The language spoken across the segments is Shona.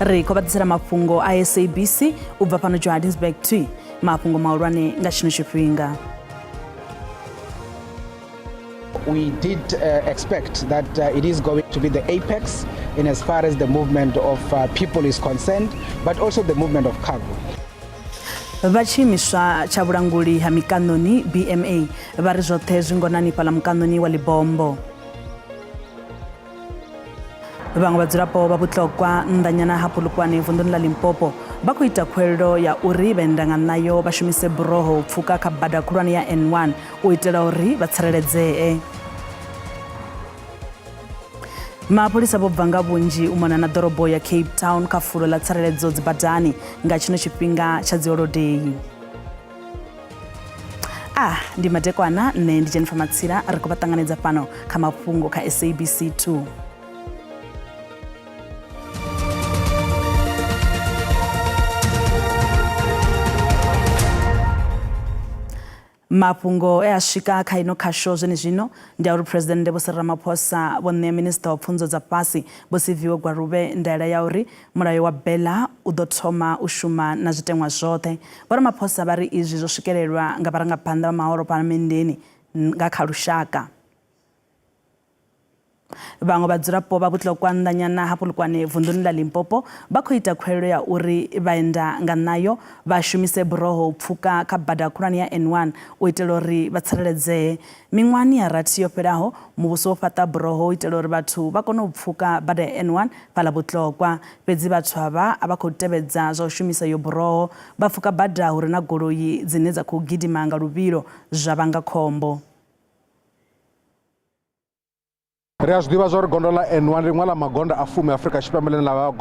ri kobatisera mafhungo a SABC ubva pano Johannesburg 2 mafhungo mahulwane nga chino tshifhinga. We did expect that it is going to be the apex in as far as the movement of people is concerned, but also the movement of cargo. Vachimiswa cha vulanguli ha mikanoni BMA vari zwoṱhe zwingonani pala mukanoni wa Libombo. Vhaṅwe vhadzulapo vha vhuṱhogwa nnḓanyana ha Polokwane vunḓuni ḽa Limpopo vha khou ita khuwelelo ya uri vhaenda nga nayo vha shumise buroho u pfuka kha bada khulwane ya N1 u itela uri vha tsireledzee. Mapholisa vho bva nga vhunzhi u mona na ḓorobo ya Cape Town kha fulo ḽa tsireledzo dzibadani nga tshino tshifhinga tsha dzi holiday. Ndi madekwana nne ndi Jennifer Matsira ri khou vha ṱanganedza fhano kha mafhungo kha SABC 2. Mafhungo a swika kha ino khasho zwenezwino ndi uri President Vho Cyril Ramaphosa vho ṋea Minister wa Pfunzo dza Fhasi Vho Siviwe Gwarube ndaela ya uri mulayo wa Bela u ḓo thoma u shuma na zwiteṅwa zwoṱhe. Vho Ramaphosa vha ri izwi zwo swikelelwa nga vharangaphanḓa vha mahoro phalamennde nga kha lushaka. Vhaṅwe vhadzulapo vha vhuṱhogwa nnḓanyana ha Polokwane vunḓuni ḽa Limpopo vha khou ita khuwelelo ya uri vhaenda nga nayo vha shumise buroho u pfuka kha bada khulwane ya N1 u itela uri vha tsireledzee. Miṅwahani ya rathi yo fhelaho muvhuso wo fhaṱa buroho u itela uri vhathu vha kone u pfuka bada ya N1 fhaḽa vhuṱhogwa. Fhedzi vhathu avha a vha khou tevhedza zwa u shumisa yo buroho vha pfuka bada uri na goloi dzine dza khou gidima nga luvhilo zwa vhanga khombo. Ri a zwi ḓivha zwa uri gondo ḽa N1 ri ṅwe ḽa magondo a fumi Afrika Tshipembe ḽine ḽa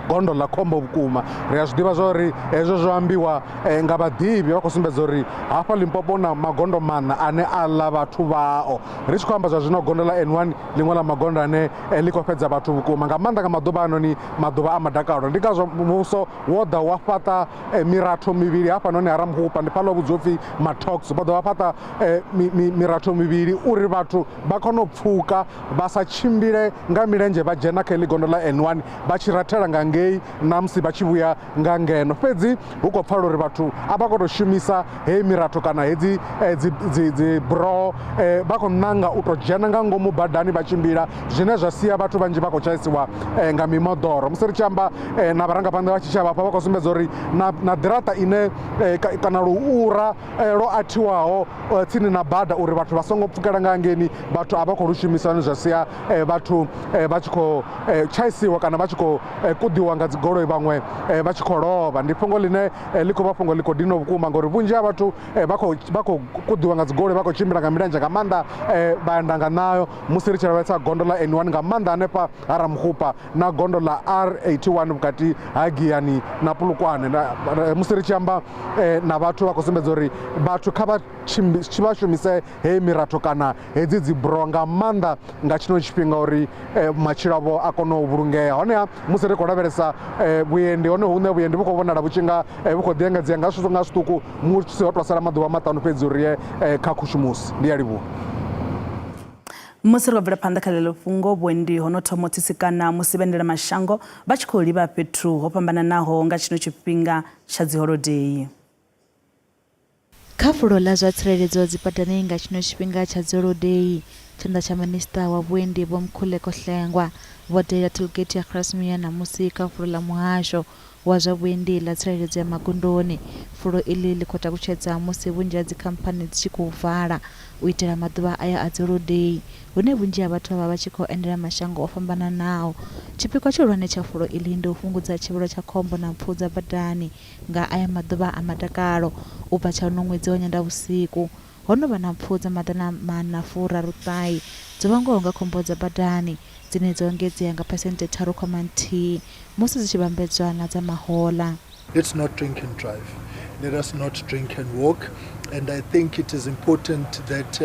gondo ḽa khombo vhukuma. Ri a zwi ḓivha zwa uri hezwo zwo ambiwa nga vhaḓivhi vha khou sumbedza uri hafha Limpopo na magondo maṋa ane a ḽa vhathu vhao. Ri tshi khou amba zwa zwino gondo ḽa N1 ḽiṅwe ḽa magondo ane ḽi khou fhedza vhathu vhukuma nga maanḓa nga maḓuvha anoni maḓuvha a madakalo. Ndi ngazwo muvhuso wo ḓa wa fhaṱa miratho mivhili hafhanoni ha Ramukhupa ndi phaḽa vhudziwa upfhi Matox vha ḓo vha fhaṱa miratho mivhili uri vhathu vha kone u pfuka vha sa tshimbile nga milenzhe vha dzhena kha heḽi gondo ḽa N1 vha tshi rathela nga ngei na musi vha tshi vhuya nga ngeno. Fhedzi hu khou pfala uri vhathu a vha khou tou shumisa heyi miratho kana hedzi dzi buroho vha khou ṋanga u tou dzhena nga ngomu badani vha tshimbila zwine zwa sia vhathu vhanzhi vha khou tshaisiwa nga mimoḓoro. Musi ri tshi amba na vharangaphanḓa vha tshitshavha hafha vha khou sumbedza uri na ḓirata ine kana luura lwo athiwaho tsini na bada uri vhathu vha songo pfukela nga ngeni vhathu a vha khou lu shumisa zwa sia vhathu vha tshi khou tshaisiwa kana vha tshi khou kuḓiwa nga dzi goloi vhaṅwe vha tshi khou lovha. Ndi fhungo ḽine ḽi khou vha fhungo ḽi khou dina vhukuma ngauri vhunzhi ha vhathu vha khou kuḓiwa nga dzi goloi vha khou tshimbila nga milenzhe nga maanḓa vhaenda nga nayo musi ri tshi lavhelesa gondo ḽa N1 nga maanḓa hanefha ha Ramukhupa na gondo ḽa R81 vhukati ha Giyani na Polokwane. Musi ri tshi amba na vhathu vha khou sumbedza uri vhathu kha vha shumise heyi miratho kana hedzi dzi buroho nga maanḓa nga tshino tshifhinga uri matshilo avho a kone u vhulungea. Honeha musi ri khou lavhelesa vhuendi hone hune vhuendi vhu khou vhonala vhu tshi nga vhu khou ḓi engedzea nga zwithu nga zwiṱuku musi ho tou sala maḓuvha maṱanu fhedzi uri ye kha khushumusi. Ndi ya livhuwa. Musi ri khou bvela phanḓa kha ḽeḽo fhungo vhuendi ho no thoma u tsisikana musi vhaendela mashango vha tshi khou livha fhethu ho fhambananaho nga tshino tshifhinga tsha dzi holiday. Kha fulo ḽa zwa tsireledzo dzibadani nga tshino tshifhinga tsha dzi holiday tshanḓa tsha minista wa vhuendi Vho Mkhuleko Hlengwa vho dalela tollgate ya Grasmere na musi kha fulo ḽa muhasho wa zwa vhuendi ḽa tsireledzo ya magondoni. Fulo iḽi ḽi khou takutshedza musi vhunzhi ha dzikhamphani dzi tshi khou vala u itela maḓuvha aya a dzi holiday hune vhunzhi ha vhathu vha tshi khou endela mashango o fhambananaho. Tshipikwa tshihulwane tsha fulo iḽi ndi u fhungudza tshivhalo tsha khombo na mpfu dza badani nga aya maḓuvha a madakalo u bva tsha uno ṅwedzi wa Nyendavhusiku. Ho no vha na mpfu dza maḓana mana furaru ṱahe dzo vhangwaho nga khombo dza badani dzine dzo engedzea nga phesenthe 3.1 musi dzi tshi vhambedzwa na dza mahoḽa. Let's not drink and drive. Let us not drink and walk. And I think it is important that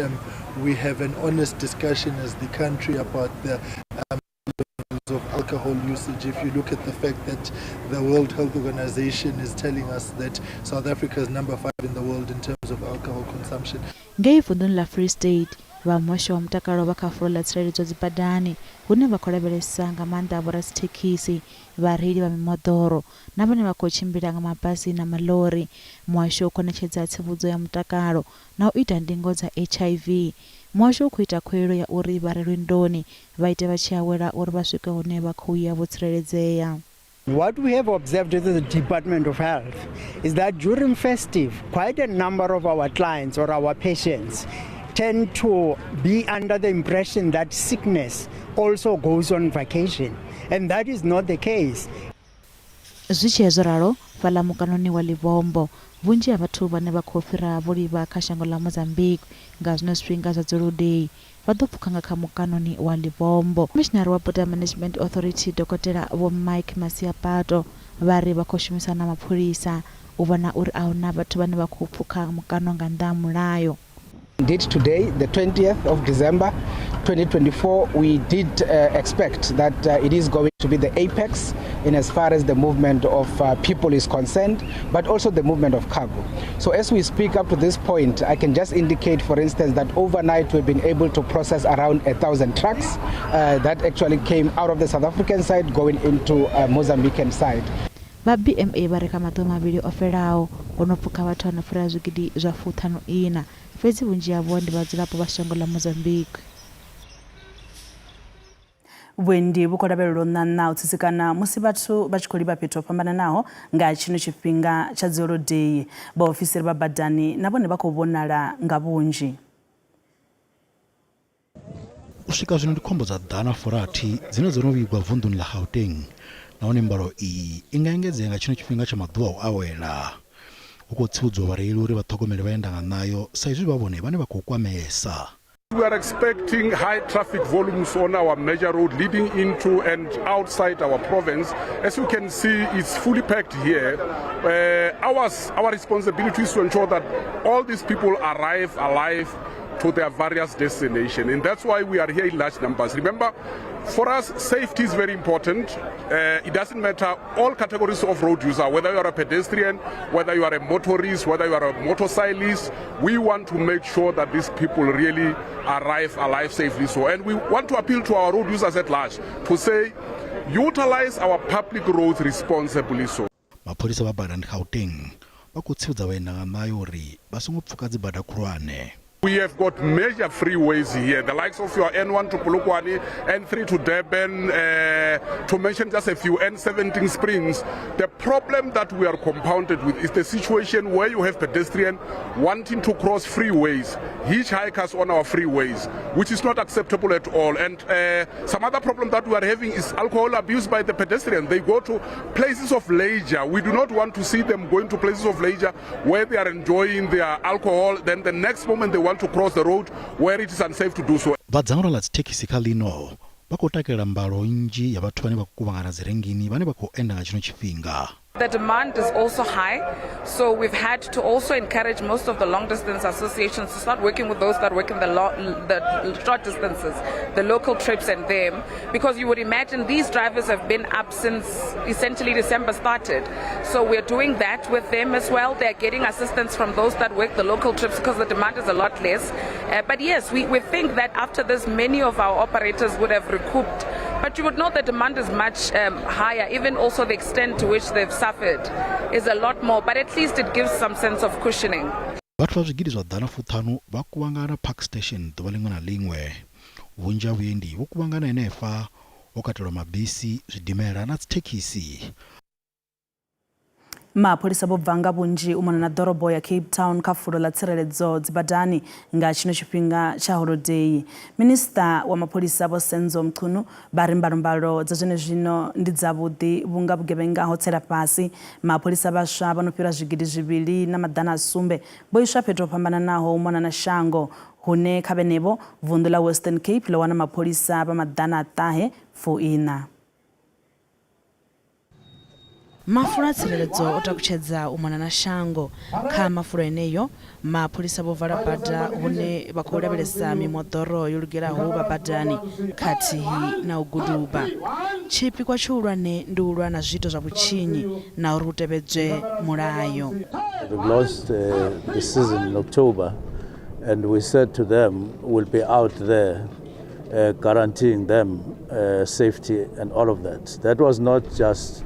we have an honest discussion as the country about the levels of alcohol usage. If you look at the fact that the World Health Organization is telling us that South Africa is number 5 in the world in terms of alcohol consumption. Ngei vunḓuni ḽa Free State vha muhasho wa mutakalo vha kha fulo ḽa tsireledzo dzibadani hune vha khou lavhelesa nga maanḓa vhoradzithekhisi, vhareili vha mimoḓoro na vhane vha khou tshimbila nga mabasi na maḽori. Muhasho u khou ṋetshedza tsivhudzo ya mutakalo na u ita ndingo dza HIV. Muhasho u khou ita khuwelo ya uri vharelwi ndoni vha ite vha tshi awela uri vha swike hune vha khou ya vho tsireledzea. What we have observed with the Department of Health is that during festive, quite a number of our clients or our patients tend to be under the impression that sickness also goes on vacation, and that is not the case. Zwichezwo ralo fhala mukanoni wa Livombo vhunzhi ha vhathu vhane vha khou fhira vholivha kha shango ḽa Mozambique nga zwino zwifhinga zwa dzolodei vha ḓo pfukha nga kha mukanoni wa Livombo. Commissioner wa Border Management Authority Dr. Vho Mike Masiapato vha ri vha khou shumisa na mapholisa u vhona uri a huna vhathu vhane vha khou pfukha mukano nga nnḓa ha mulayo. Indeed, today, the 20th of December 2024, we did expect that it is going to be the apex in as far as the movement of people is concerned, but also the movement of cargo. So as we speak up to this point, I can just indicate, for instance, that overnight we've been able to process around 1,000 trucks that actually came out of the South African side going into Mozambican side. Vha BMA vha reka maḓuvha mavhili o fhelaho ho no pfukha vhathu vha no fhira zwigidi zwa 54 fhedzi vhunzhi havho ndi vhadzulapo vha shango ḽa Mozambique. Vhuendi vhu khou lavhelelwa u ṋaṋa u tsitsikana musi vhathu vha tshi khou livha fhethu ho fhambananaho nga tshino tshifhinga tsha dzolodei. Vhaofisiri vha badani na vhone vha khou vhonala nga vhunzhi. U swika zwino ndi khombo dza ḓana furathi dzine dzo no vhigwa vunḓuni ḽa Gauteng nahone mbalo iyi i nga engedzea nga tshino tshifhinga tsha maḓuvha o awela. U khou tsivhudzwa vhareili uri vha ṱhogomele vha enda nga nayo sa izwi vha vhone vhane vha khou kwamesa. We are expecting high traffic volumes on our major road leading into and outside our province. As you can see, it's fully packed here. Our responsibility is to ensure that all these people arrive alive to their various destinations, and that's why we are here in large numbers. Remember, for us, safety is very important. It doesn't matter all categories of road user, whether you are a pedestrian, whether you are a motorist, whether you are a motorcyclist. We want to make sure that these people really arrive alive safely. So, and we want to appeal to our road users at large to say, utilize our public roads responsibly. So, mapholisa ba badani Gauteng ba khou tsivhudza vhaenda nga nayo uri vha songo pfuka dzi bada khulwane. we have got major freeways here, the likes of your N1 to Polokwane, N3 to Durban, to mention just a few, N17 Springs. The problem that we are compounded with is the situation where you have pedestrians wanting to cross freeways, hitchhikers on our freeways, which is not acceptable at all. And some other problem that we are having is alcohol abuse by the pedestrians. They go to places of leisure. We do not want to see them going to places of leisure where they are enjoying their alcohol. Then the next moment they want to cross the road where it is unsafe to do so. Vadzangano la dzithekisi kha lino vha khou takalela mbalo nnzhi ya vhathu vhane vha khou kuvhangana dzirengini vhane vha khou enda nga tshino tshifhinga. The demand is also high, so we've had to also encourage most of the long-distance associations to start working with those that work in the short distances, the local trips and them, because you would imagine these drivers have been up since essentially December started. So we're doing that with them as well. They're getting assistance from those that work the local trips because the demand is a lot less. But yes, we think that after this, many of our operators would have recouped. But you would know the demand is much higher, even also the extent to which they've suffered is a lot more, but at least it gives some sense of cushioning. Vhathu vha zwigidi zwa ḓana fuṱhanu vha kuvhangana park station ḓuvha ḽiṅwe na ḽiṅwe. Vhunzhi ha vhuendi vho kuvhangana henefha ho katelwa mabisi, zwidimela na dzithekisi. Mapholisa vho bva nga vhunzhi u mona na ḓorobo ya Cape Town kha fulo ḽa tsireledzo dzibadani nga tshino tshifhinga tsha holiday. Minista wa mapholisa vho Senzo Mchunu vha ri mbalombalo dza zwenezwino ndi dzavhuḓi vhunga vhugevhenga ho tsela fhasi. Mapholisa vhaswa vha no fhira zwigidi zwivhili na maḓana a sumbe vho iswa fhethu ho fhambananaho u mona na shango hune kha vhenevho vunḓu ḽa Western Cape ḽo wana mapholisa vha maḓana a ṱahe fuina. Mafulo a tsireledzo o takutshedza u mona na shango kha mafulo eneyo mapholisa vho vala bada hune vha khou lavhelesa mimoḓoro yo lugelaho vha badani khathihi na u guduba. Tshipikwa tshihulwane ndi u lwa na zwiito zwa vhutshinyi na uri hu tevhedzwe mulayo. We've lost the season in October And we said to them, we'll be out there guaranteeing them safety and all of that. That was not just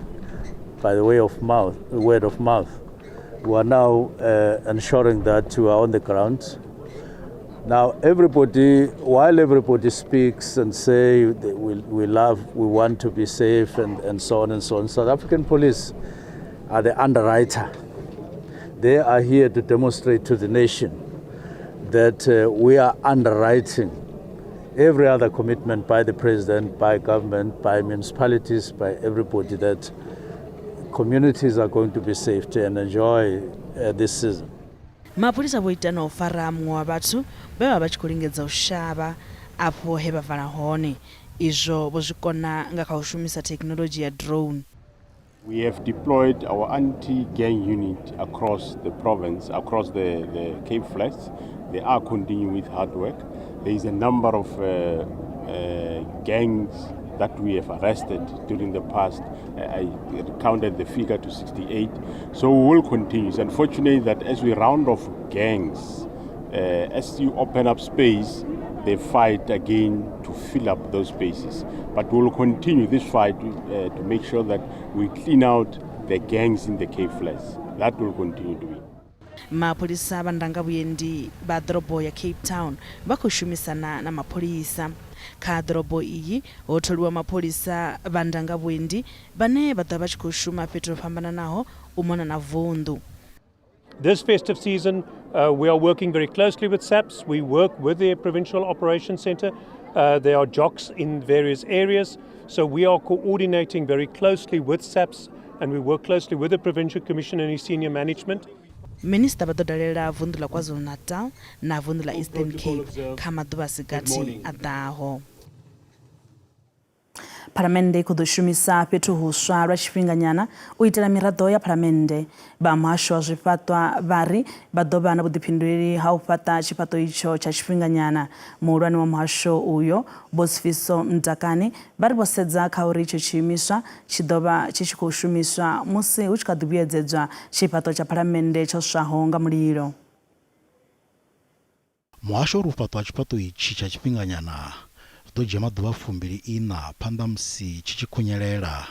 by the way of mouth, word of mouth. We are now ensuring that we are on the ground. Now, while everybody speaks and say we want to be safe and so on and so on, South African police are the underwriter. They are here to demonstrate to the nation that we are underwriting every other commitment by the president, by government, by municipalities, by everybody, that communities are going to be safe and enjoy this season. Mapholisa vho ita na u fara muṅwe wa vhathu vhe vha tshi khou lingedza u shavha afho he vha vala hone, izwo vho zwi kona nga kha u shumisa thekinoḽodzhi ya drone. We have deployed our anti-gang unit across the province, across the Cape Flats. They are continuing with hard work. There is a number of gangs that we have arrested during the past. I counted the figure to 68. So we will continue. It's unfortunate that as we round off gangs, as you open up space, they fight again to fill up those spaces. But we will continue this fight to make sure that we clean out the gangs in the Cape Flats. That will continue doing. Mapholisa vha ndanga vhuendi vha ḓorobo ya Cape Town vha khou shumisana na mapholisa. Kha ḓorobo iyi ho tholiwa mapholisa vha ndanga vhuendi vhane vha ḓa vha tshi khou shuma fhethu ho fhambananaho u mona na vunḓu. This festive season, we are working very closely with SABC. We work with the Provincial Operations Centre. There are jocks in various areas. So we are coordinating very closely with SABC, and we work closely with the Provincial Commission and his senior management. Minister vha ḓo dalela vunḓu la KwaZulu-Natal na vunḓu la Eastern Cape kha maḓuvha sigathi a ḓaho. Phalamennde khou ḓo shumisa fhethu huswa lwa tshifhinganyana u itela miraḓo ya phalamennde. Vha muhasho wa zwifhaṱwa vha ri vha ḓo vha na vhuḓifhinduleli ha u fhaṱa tshifhaṱo itsho tsha tshifhinganyana. Muhulwane wa muhasho uyo Vho Sifiso Mtakani vha ri vho sedza kha uri itsho tshiimiswa tshi ḓo vha tshi tshi khou shumiswa musi hu tshi kha ḓi vhuyedzedzwa tshifhaṱo tsha phalamennde tsho swaho nga mulilo. Muhasho uri u fhaṱwa tshifhaṱo itshi tsha tshifhinganyana ḓo dzhia maḓuvha 24 phanḓa musi tshi tshi khunyelela,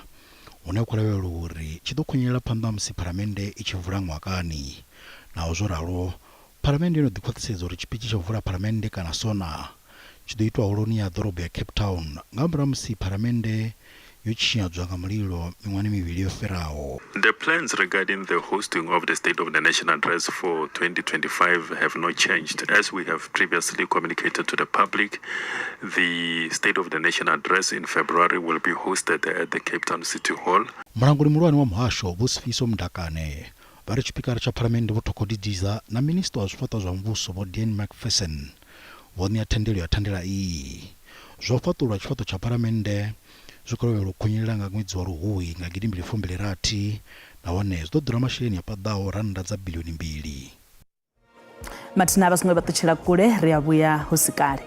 hune khou lavhelelwa uri tshi ḓo khunyelela phanḓa musi phalamennde i tshi vula ṅwakani. Naho zwo ralo, phalamennde ino ḓi khwaṱhisedza uri tshipitshi tsha u vula phalamennde kana sona tshi ḓo itwa holoni ya ḓorobo ya Cape Town nga murahu musi phalamennde yo tshinyadzwa nga mulilo miṅwaha mivhili yo fhiraho. The plans regarding the hosting of the State of the Nation address for 2025 have not changed. As we have previously communicated to the public, the State of the Nation address in February will be hosted at the Cape Town City Hall. Mulanguli muhulwane wa muhasho Vho Sifiso Mtakane vha ri tshipikara tsha phalamennde vho Thokhodidiza na minista wa zwifhaṱo zwa muvhuso Vho Dean McPherson vho ṋea thendelo ya thandela iyi. Zwo fhaṱulwa tshifhaṱo tsha phalamennde zwi khou lavhelelwa u khunyelela nga ṅwedzi wa Luhuhi nga 2026 nahone zwi ḓo ḓura masheleni a paḓaho rannda dza biḽioni 2. Mathina vha songo vha ṱutshela kule, ri a vhuya hu si kale.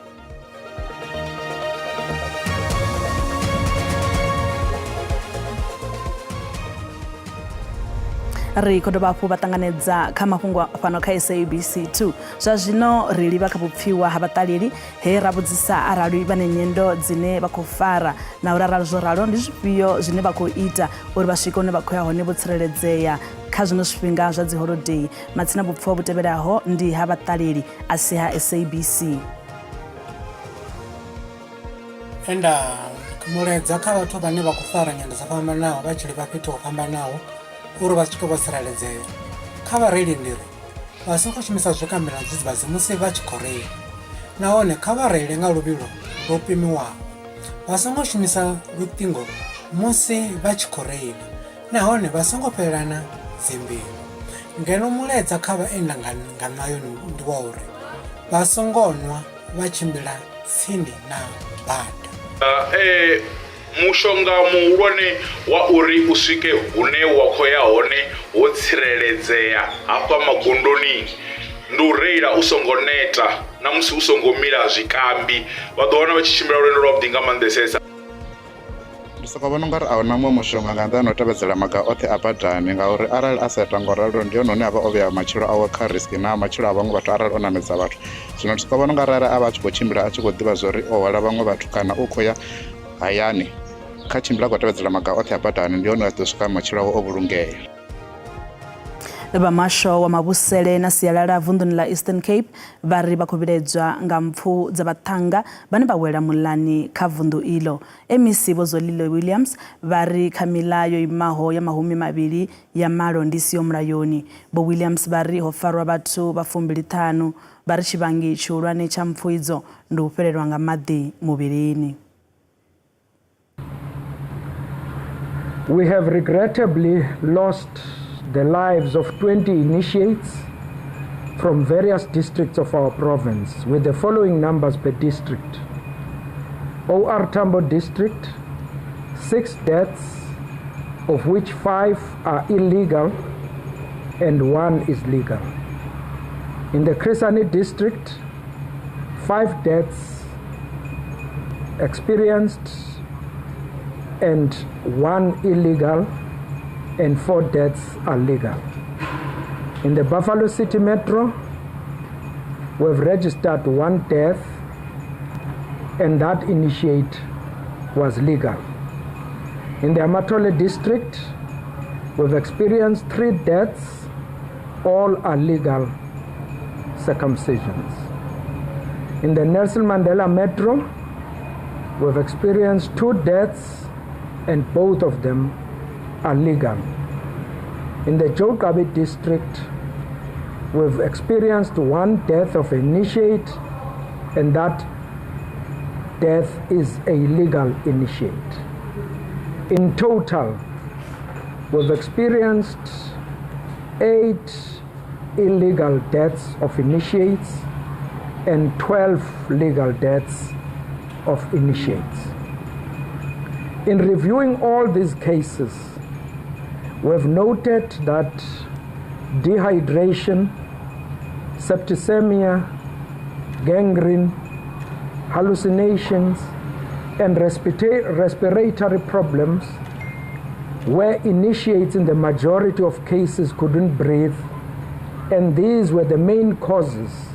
Ri khou dovha hafhu vha ṱanganedza kha mafhungo fhano kha SABC 2. Zwa zwino ri livha kha vhupfiwa ha vhaṱaleli he ra vhudzisa arali vha na nyendo dzine vha khou fara na uri arali zwo ralo ndi zwifhio zwine vha khou ita uri vha swike hune vha khou ya hone vho tsireledzea kha zwino zwifhinga zwa dzi holiday. Matsina vhupfiwa vhu tevhelaho ndi ha vhaṱaleli a si ha SABC. Enda kumuledza kha vhathu vhane vha khou fara nyendo dzo fhambanaho vha tshi livha fhethu ho fhambanaho uri vha swike vho tsireledzea. Kha vhareili ndiri vha songo shumisa zwikambi na zwidzidzivhadzi musi vha tshi khou reila, nahone kha vha reile nga luvhilo lwo pimiwaho. Vha songo shumisa luṱingo musi vha tshi khou reila, nahone vha songo fhelelana dzimbilu. Ngeno muledza kha vhaenda nga nayo ndi wa uri vha songo nwa vha tshimbila tsini na bada. Mushonga muhulwane wa uri u swike hune wa khou ya hone ho tsireledzea hafha magondoni ndi u reila u songo neta na musi u songo mila zwikambi. Vha ḓo wana vha tshi tshimbila lwendo lwavhuḓi nga maanḓesesa. Ndi soko vhona ungari ahuna muṅwe mushonga nga nnḓa no tevhedzela maga oṱhe a badani ngauri arali a sa ita ngauralo ndi hone hune a vha o vhea matshilo awe kha risk na matshilo a vhaṅwe vhathu arali o ṋamedza vhathu. Zwino ndi soko vhona ungari arali a vha a tshi khou tshimbila a tshi khou ḓivha zwa uri o hwala vhaṅwe vhathu kana u khou ya hayani kha tshimbila a khou tevhedzela maga oṱhe a badani ndi hone a ḓo swika matshilo awe o vhulungea. Vha masho wa mavhusele na sialala vunḓuni ḽa Eastern Cape vha ri vha khou vhilaedzwa nga mpfu dza vhaṱhannga vhane vha wela muḽani kha vunḓu iḽo. MEC Vho Zolile Williams vha ri kha milayo imaho ya mahumi mavhili ya malo ndi siho mulayoni. Vho Williams vha ri ho farwa vhathu vha 25 vha ri tshivhangi tshihulwane tsha mpfu idzo ndi u fhelelwa nga maḓi muvhilini. We have regrettably lost the lives of 20 initiates from various districts of our province with the following numbers per district. OR Tambo district, 6 deaths, of which 5 are illegal and 1 is legal. In the Krisani district, 5 deaths experienced and 1 illegal and 4 deaths are legal. In the Buffalo City Metro, we've registered 1 death and that initiate was legal. In the Amatole district, we've experienced 3 deaths, all are legal circumcisions. In the Nelson Mandela Metro, we've experienced 2 deaths and both of them are legal. In the Jokabi district, we've experienced 1 death of initiate and that death is a legal initiate. In total, we've experienced 8 illegal deaths of initiates and 12 legal deaths of initiates. In reviewing all these cases, we've noted that dehydration, septicemia, gangrene, hallucinations, and respiratory problems were initiates in the majority of cases couldn't breathe, and these were the main causes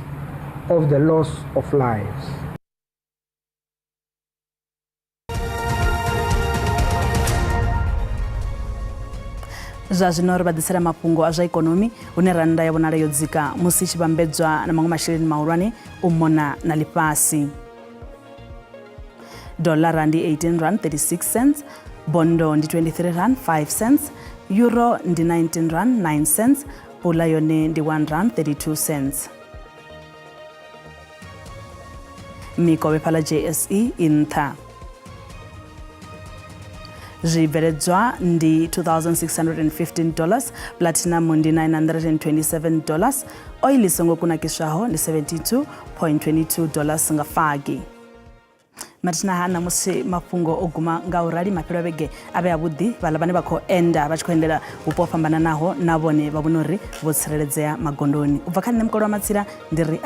of the loss of lives. Zwa zwino ri vhaḓisela mafhungo a zwa ikonomi hune rannda ya vhonala yo dzika musi tshi vhambedzwa na maṅwe masheleni mahulwane u mona na ḽifhasi. Dollar ndi 18 rand 36 cents, bondo ndi 23 rand 5 cents, euro ndi 19 rand 9 cents, pula yone ndi 1 rand 32 cents. Mikovhe phala JSE inṱha. Zwibveledzwa ndi $2,615, platinum ndi $927, oil songo kunakiswaho ndi $72.22 nga fagi. Matina hana musi mafhungo o guma nga urali mafhelo a vhege a vhe avhuḓi vhaḽa vhane vha khou enda vha tshi khou endela vhupo ho fhambananaho na vhone vha vhona uri vho tsireledzea magondoni. U bva kha nṋe Mukolo wa Matsila ndi ri